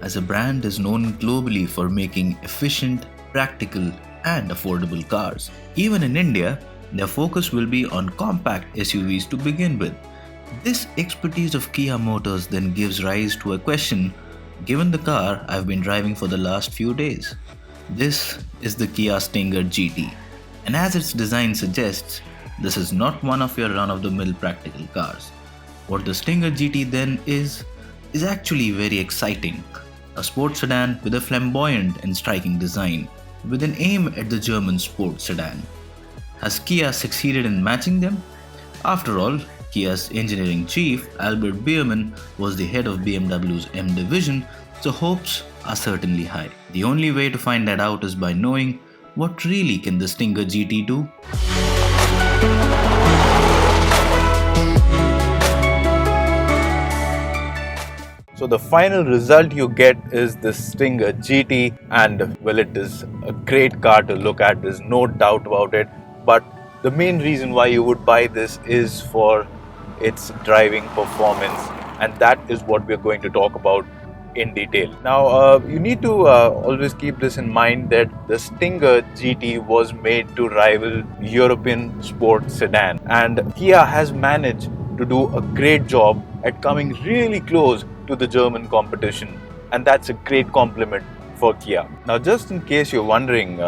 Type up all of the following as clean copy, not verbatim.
as a brand is known globally for making efficient, practical, and affordable cars. Even in India, their focus will be on compact SUVs to begin with. This expertise of Kia Motors then gives rise to a question given the car I've been driving for the last few days. This is the Kia Stinger GT, and as its design suggests, this is not one of your run of the mill practical cars. What the Stinger GT then is actually very exciting. A sports sedan with a flamboyant and striking design, with an aim at the German sports sedan. Has Kia succeeded in matching them? After all, Kia's engineering chief, Albert Biermann, was the head of BMW's M division, so hopes are certainly high. The only way to find that out is by knowing what really can the Stinger GT do. So the final result you get is the Stinger GT, and well, it is a great car to look at, there's no doubt about it. But the main reason why you would buy this is for its driving performance, and that is what we're going to talk about in detail. Now, you need to always keep this in mind that the Stinger GT was made to rival European sports sedan, and Kia has managed to do a great job at coming really close to the German competition, and that's a great compliment for Kia. Now, just in case you're wondering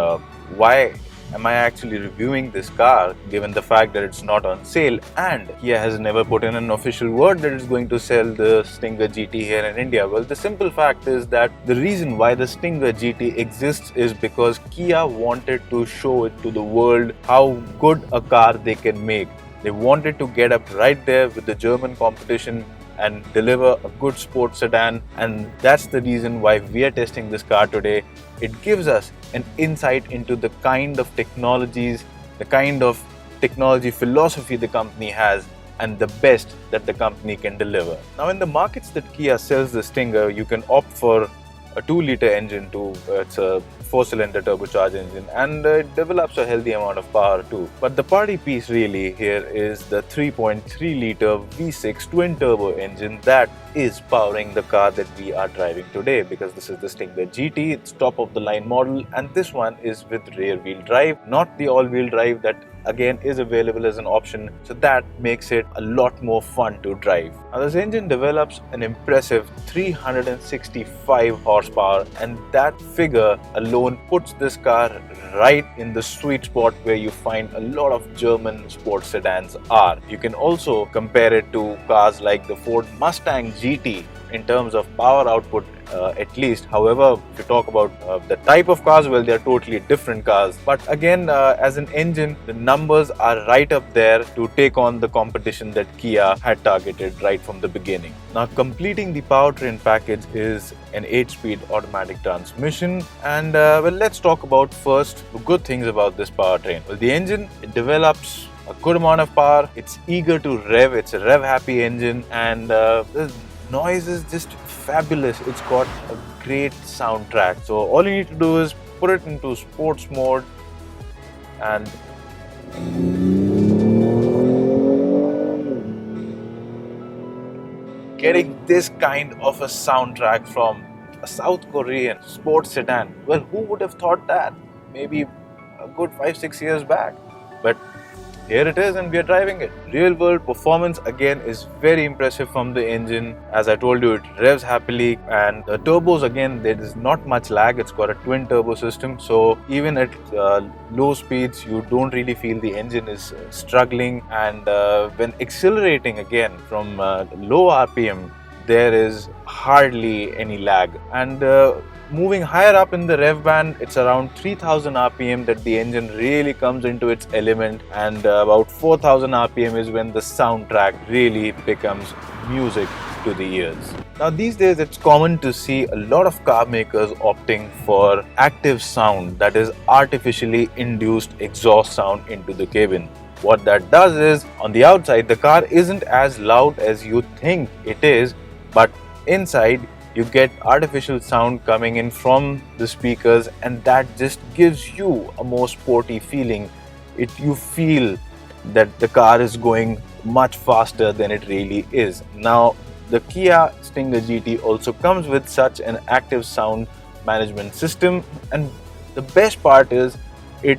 why am I actually reviewing this car given the fact that it's not on sale and Kia has never put in an official word that it's going to sell the Stinger GT here in India. Well, the simple fact is that the reason why the Stinger GT exists is because Kia wanted to show it to the world how good a car they can make. They wanted to get up right there with the German competition and deliver a good sports sedan, and that's the reason why we are testing this car today. It gives us an insight into the kind of technologies, the kind of technology philosophy the company has, and the best that the company can deliver. Now, in the markets that Kia sells the Stinger, you can opt for a 2-liter engine to it's a 4-cylinder turbocharged engine, and it develops a healthy amount of power too. But the party piece really here is the 3.3-liter V6 twin turbo engine that is powering the car that we are driving today, because this is the Stinger GT, it's top of the line model, and this one is with rear wheel drive, not the all wheel drive that again is available as an option, so that makes it a lot more fun to drive. Now, this engine develops an impressive 365 horsepower, and that figure alone puts this car right in the sweet spot where you find a lot of German sports sedans are. You can also compare it to cars like the Ford Mustang GT in terms of power output, at least. However, if you talk about the type of cars, well, they are totally different cars. But again, as an engine, the numbers are right up there to take on the competition that Kia had targeted right from the beginning. Now, completing the powertrain package is an 8-speed automatic transmission, and well, let's talk about first the good things about this powertrain. Well, the engine, it develops a good amount of power, it's eager to rev, it's a rev happy engine, and the noise is just fabulous. It's got a great soundtrack. So all you need to do is put it into sports mode, and getting this kind of a soundtrack from a South Korean sports sedan. Well, who would have thought that? Maybe a good 5-6 years back. But here it is, and we are driving it. Real world performance again is very impressive from the engine. As I told you, it revs happily, and the turbos, again, there is not much lag. It's got a twin turbo system, so even at low speeds you don't really feel the engine is struggling, and when accelerating again from low RPM, there is hardly any lag. And moving higher up in the rev band, it's around 3000 RPM that the engine really comes into its element, and about 4000 RPM is when the soundtrack really becomes music to the ears. Now, these days it's common to see a lot of car makers opting for active sound, that is artificially induced exhaust sound into the cabin. What that does is, on the outside, the car isn't as loud as you think it is, but inside you get artificial sound coming in from the speakers, and that just gives you a more sporty feeling. You feel that the car is going much faster than it really is. Now, the Kia Stinger GT also comes with such an active sound management system, and the best part is it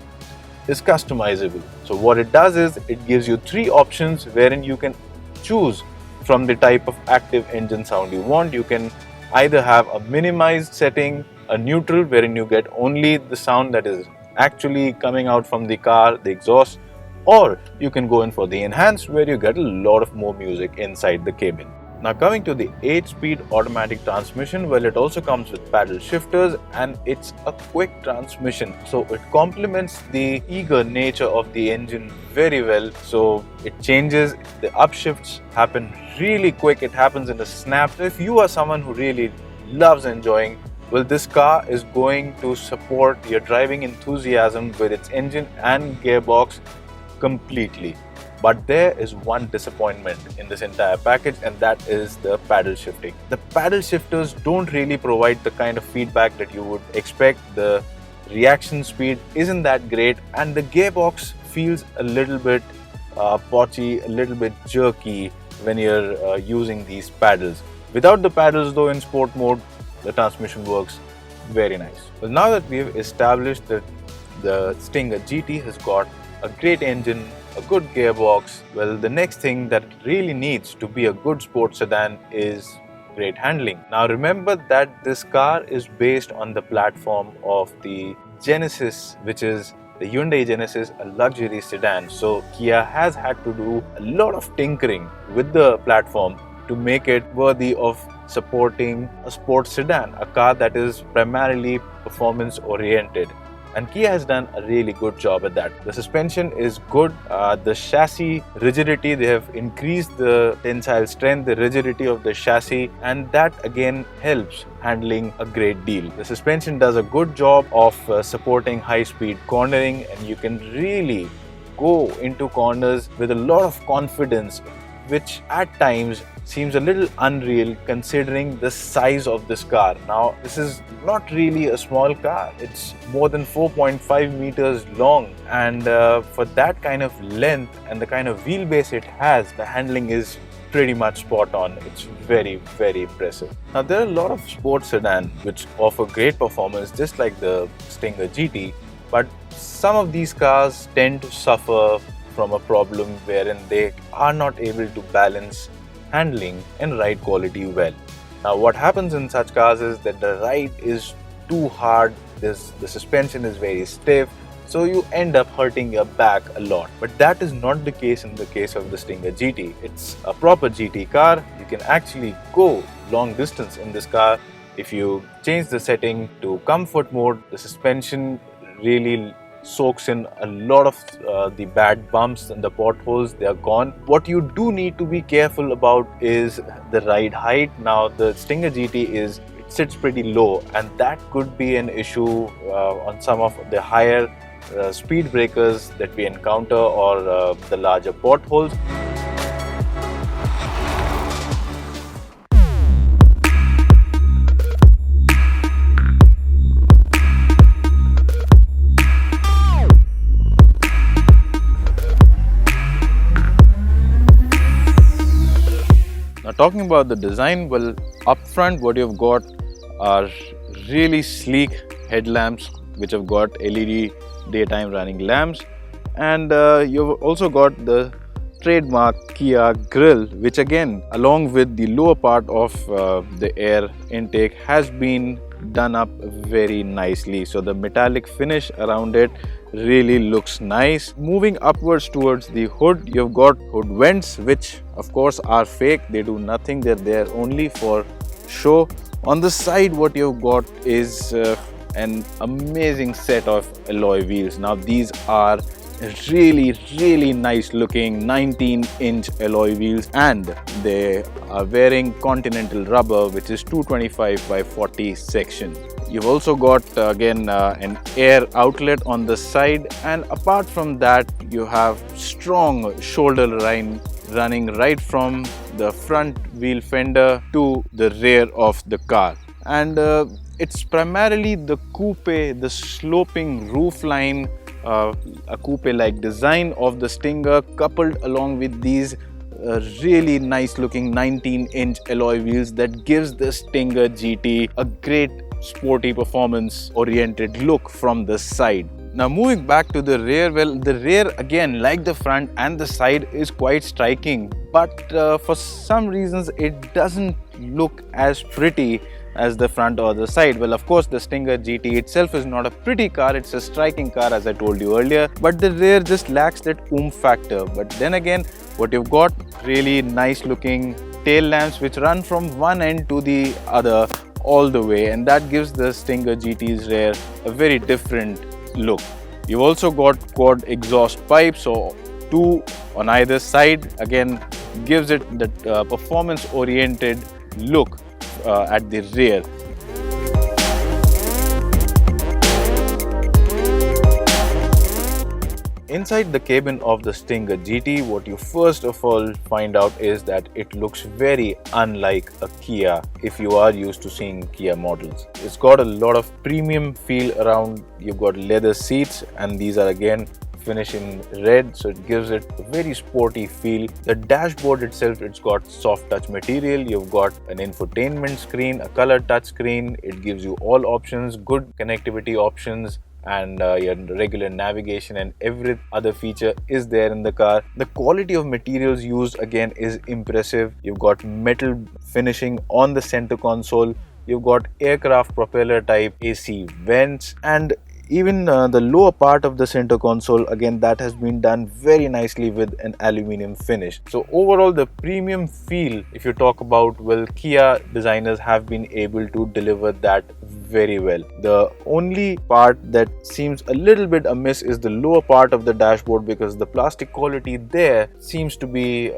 is customizable. So what it does is it gives you 3 options wherein you can choose from the type of active engine sound you want. You can either have a minimized setting, a neutral wherein you get only the sound that is actually coming out from the car, the exhaust, or you can go in for the enhanced where you get a lot of more music inside the cabin. Now coming to the 8-speed automatic transmission, well, it also comes with paddle shifters and it's a quick transmission. So it complements the eager nature of the engine very well. So it changes, the upshifts happen really quick, it happens in a snap. So if you are someone who really loves enjoying, well, this car is going to support your driving enthusiasm with its engine and gearbox completely. But there is one disappointment in this entire package, and that is the paddle shifting. The paddle shifters don't really provide the kind of feedback that you would expect. The reaction speed isn't that great, and the gearbox feels a little bit potchy, a little bit jerky when you're using these paddles. Without the paddles though, in sport mode, the transmission works very nice. Well, now that we've established that the Stinger GT has got a great engine, a good gearbox, well, the next thing that really needs to be a good sports sedan is great handling. Now remember that this car is based on the platform of the Genesis, which is the Hyundai Genesis, a luxury sedan. So Kia has had to do a lot of tinkering with the platform to make it worthy of supporting a sports sedan, a car that is primarily performance oriented. And Kia has done a really good job at that. The suspension is good, the chassis rigidity, they have increased the tensile strength, the rigidity of the chassis, and that again helps handling a great deal. The suspension does a good job of supporting high-speed cornering, and you can really go into corners with a lot of confidence, which at times seems a little unreal considering the size of this car. Now, this is not really a small car. It's more than 4.5 meters long, and for that kind of length and the kind of wheelbase it has, the handling is pretty much spot on. It's very, very impressive. Now, there are a lot of sports sedans which offer great performance, just like the Stinger GT, but some of these cars tend to suffer from a problem wherein they are not able to balance handling and ride quality well. Now what happens in such cars is that the ride is too hard, the suspension is very stiff, so you end up hurting your back a lot. But that is not the case in the case of the Stinger GT. It's a proper GT car. You can actually go long distance in this car. If you change the setting to comfort mode, the suspension really soaks in a lot of the bad bumps and the potholes. They are gone. What you do need to be careful about is the ride height. Now the Stinger GT it sits pretty low, and that could be an issue on some of the higher speed breakers that we encounter, or the larger potholes. Now talking about the design, well, up front what you've got are really sleek headlamps which have got LED daytime running lamps, and you've also got the trademark Kia grille, which again, along with the lower part of the air intake, has been done up very nicely. So the metallic finish around it really looks nice. Moving upwards towards the hood, you've got hood vents, which of course are fake. They do nothing, they're there only for show. On the side, what you've got is an amazing set of alloy wheels. Now these are really nice looking 19-inch alloy wheels, and they are wearing Continental rubber, which is 225 by 40 section. You've also got again an air outlet on the side, and apart from that you have strong shoulder line running right from the front wheel fender to the rear of the car. And it's primarily the coupe, the sloping roofline, a coupe-like design of the Stinger, coupled along with these really nice looking 19-inch alloy wheels that gives the Stinger GT a great sporty performance oriented look from the side. Now moving back to the rear, well, the rear again, like the front and the side, is quite striking, but for some reasons it doesn't look as pretty as the front or the side. Well, of course the Stinger GT itself is not a pretty car, it's a striking car as I told you earlier, but the rear just lacks that oomph factor. But then again, what you've got, really nice looking tail lamps which run from one end to the other all the way, and that gives the Stinger GT's rear a very different look. You've also got quad exhaust pipes, so two on either side, again gives it that performance oriented look at the rear. Inside the cabin of the Stinger GT, what you first of all find out is that it looks very unlike a Kia if you are used to seeing Kia models. It's got a lot of premium feel around. You've got leather seats, and these are again finished in red, so it gives it a very sporty feel. The dashboard itself, it's got soft touch material. You've got an infotainment screen, a color touch screen. It gives you all options, good connectivity options, and your regular navigation and every other feature is there in the car. The quality of materials used again is impressive. You've got metal finishing on the center console. You've got aircraft propeller type AC vents, and even the lower part of the center console, again, that has been done very nicely with an aluminum finish. So overall, the premium feel, if you talk about, well, Kia designers have been able to deliver that very well. The only part that seems a little bit amiss is the lower part of the dashboard, because the plastic quality there seems to be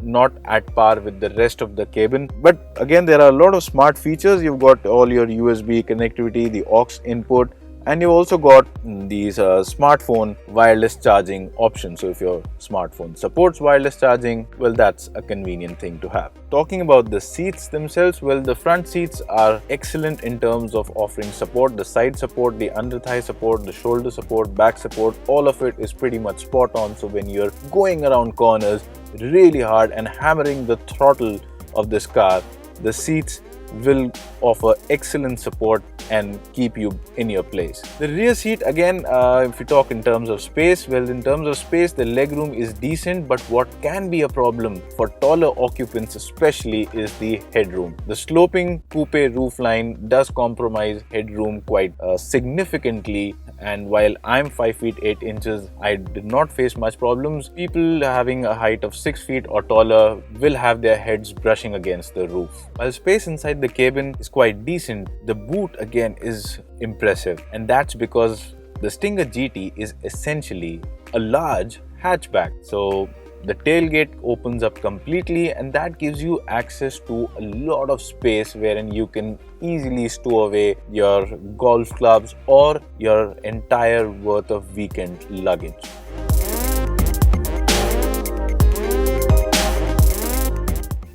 not at par with the rest of the cabin. But again, there are a lot of smart features. You've got all your USB connectivity, the aux input, and you've also got these smartphone wireless charging options. So if your smartphone supports wireless charging, well, that's a convenient thing to have. Talking about the seats themselves, well, the front seats are excellent in terms of offering support. The side support, the under thigh support, the shoulder support, back support, all of it is pretty much spot on. So when you're going around corners really hard and hammering the throttle of this car, the seats will offer excellent support and keep you in your place. The rear seat, again, if you talk in terms of space, well, in terms of space, the legroom is decent, but what can be a problem for taller occupants especially is the headroom. The sloping coupe roofline does compromise headroom quite significantly, and while I'm 5 feet 8 inches, I did not face much problems. People having a height of 6 feet or taller will have their heads brushing against the roof. While space inside the cabin is quite decent, the boot again is impressive, and that's because the Stinger GT is essentially a large hatchback. So the tailgate opens up completely, and that gives you access to a lot of space wherein you can easily stow away your golf clubs or your entire worth of weekend luggage.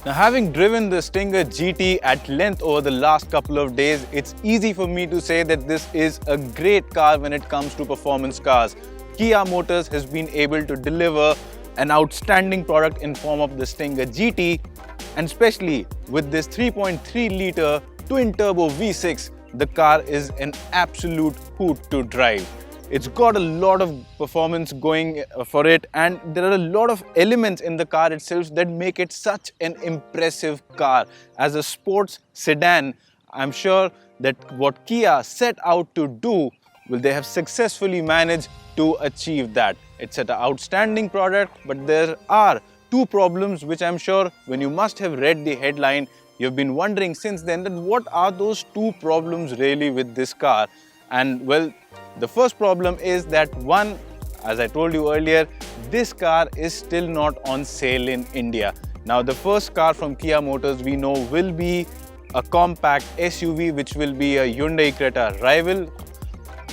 Now, having driven the Stinger GT at length over the last couple of days, it's easy for me to say that this is a great car when it comes to performance cars. Kia Motors has been able to deliver an outstanding product in form of the Stinger GT, and especially with this 3.3 litre twin-turbo V6, the car is an absolute hoot to drive. It's got a lot of performance going for it, and there are a lot of elements in the car itself that make it such an impressive car. As a sports sedan, I'm sure that what Kia set out to do, well, they have successfully managed to achieve that. It's an outstanding product, but there are two problems which I'm sure when you must have read the headline, you've been wondering since then that what are those two problems really with this car. And well, the first problem is that one, as I told you earlier, this car is still not on sale in India. Now, the first car from Kia Motors we know will be a compact SUV, which will be a Hyundai Creta rival.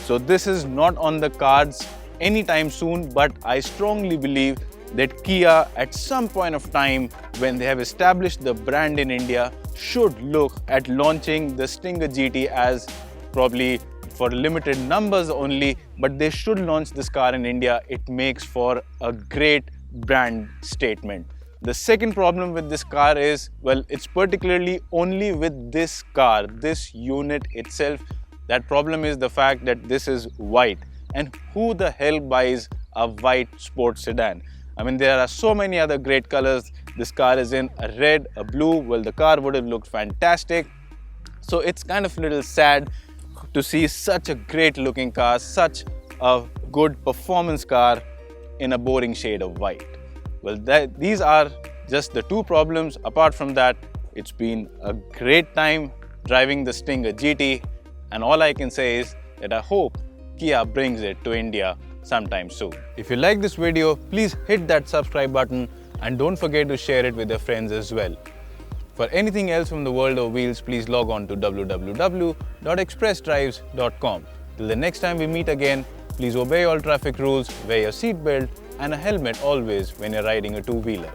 So this is not on the cards anytime soon, but I strongly believe that Kia at some point of time when they have established the brand in India should look at launching the Stinger GT as probably for limited numbers only, but they should launch this car in India. It makes for a great brand statement. The second problem with this car is, well, it's particularly only with this car, this unit itself. That problem is the fact that this is white. And who the hell buys a white sports sedan? I mean, there are so many other great colors. This car is in a red, a blue. Well, the car would have looked fantastic. So it's kind of a little sad to see such a great looking car, such a good performance car in a boring shade of white. Well, these are just the two problems. Apart from that, it's been a great time driving the Stinger GT, and all I can say is that I hope Kia brings it to India sometime soon. If you like this video, please hit that subscribe button and don't forget to share it with your friends as well. For anything else from the world of wheels, please log on to www.expressdrives.com. Till the next time we meet again, please obey all traffic rules, wear your seatbelt and a helmet always when you're riding a two-wheeler.